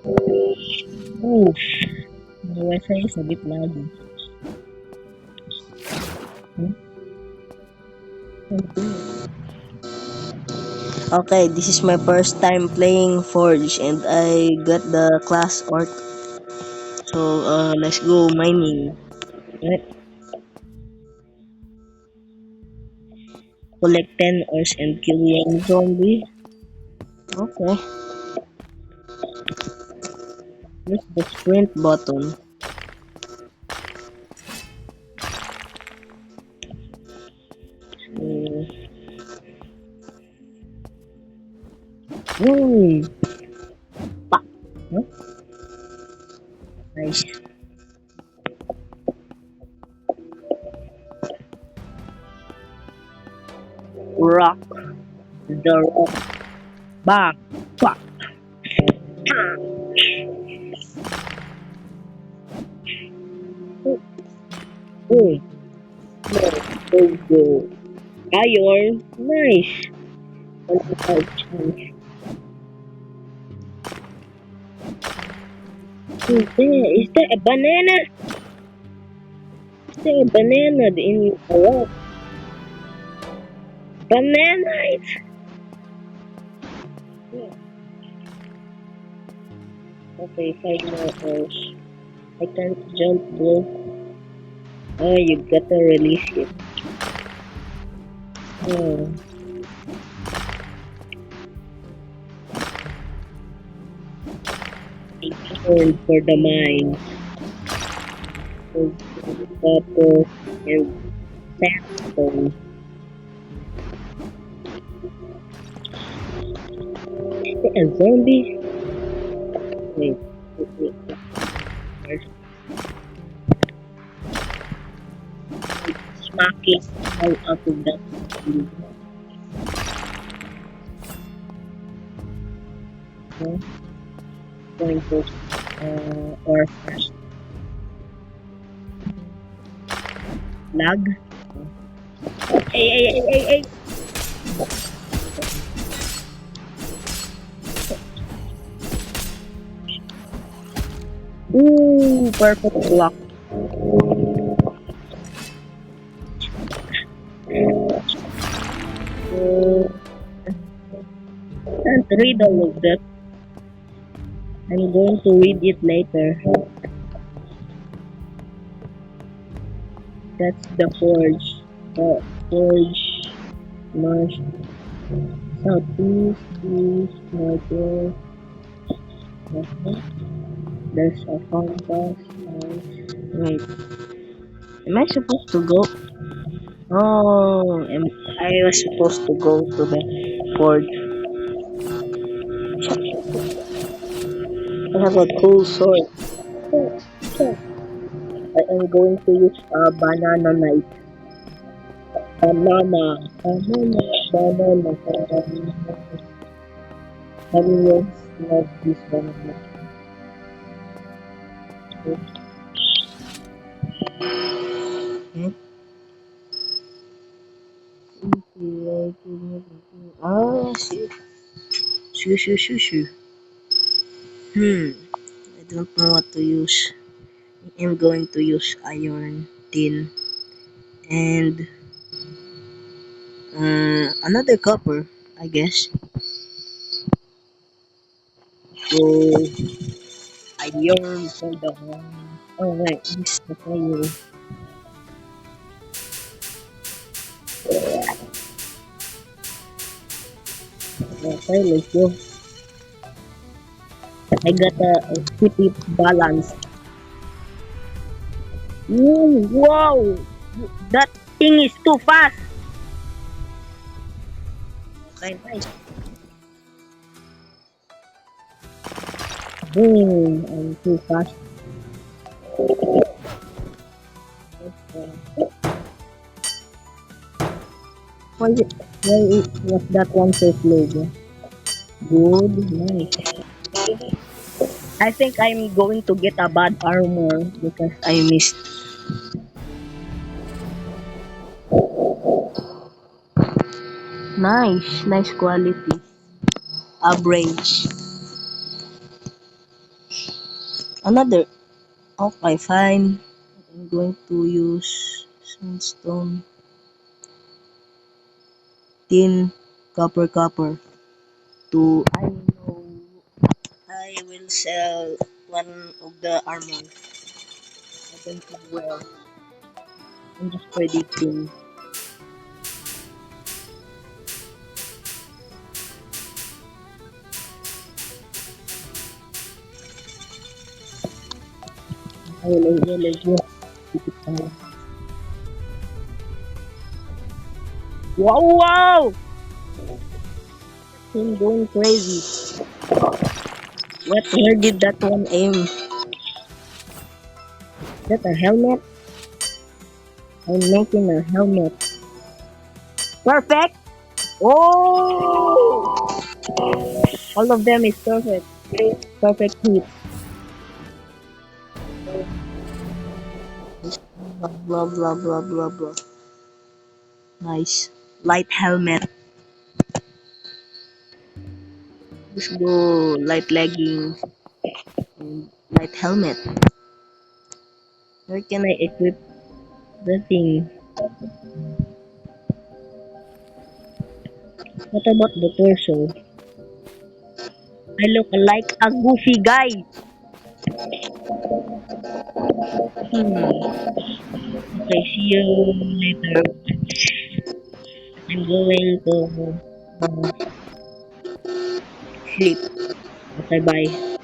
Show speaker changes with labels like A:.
A: Oh, my Wi-Fi is a bit laggy. Hmm? Okay, this is my first time playing Forge and I got the class orc. So let's go mining. Right? Collect 10 ores and kill one zombie. Okay. Where's the sprint button? Uh, Woo! Pa! Huh? Nice. Rock. The rock. Bang! Pa! Oh, oh. No. Go. Iron. Nice. 25 chance. Is there a banana? Is there a banana in a rock? Banana! Okay, 5 more hours. I can't jump, bro. Oh, you gotta release it. Oh, hold for the mine. Hold for the copper and sandstone. Is there a zombie? Wait, wait. First, smack it all out of that zombie. Okay, going to or first lag. Hey. Ooh, perfect block. Uh, can't read all of that. I'm going to read it later. That's the forge. The forge north, southeast, east, northwest. Okay. There's a compass. Wait, am I supposed to go? Oh, I was supposed to go to the forge. I have a cool sword. I am going to use a banana knife. Banana. Everyone loves this banana. Hmm? Ah, shit. Shoo. I don't know what to use. I am going to use iron, tin, and another copper, I guess. So, iron for the one. Oh, wait, this is the fire. Okay, let's go. I got a city balance. Ooh, wow! That thing is too fast! Okay, nice. Boom! I'm too fast. Why was that one so slow? Bro? Good, nice. I think I'm going to get a bad armor because I missed. Nice quality. Average. Another. Okay, fine. I'm going to use sandstone, tin, copper. To I know I will sell one of the armor. I don't know where. I'm just predicting. I will. Wow! I'm going crazy. What? Where did that one aim? Is that a helmet? I'm making a helmet. Perfect! Oh! All of them is perfect. Perfect hit. Blah. Nice. Light helmet. Let's go. Light leggings and light helmet. Where can I equip the thing? What about the torso? I look like a goofy guy. Hmm. Okay, see you later. I'm going to sleep. Okay, bye.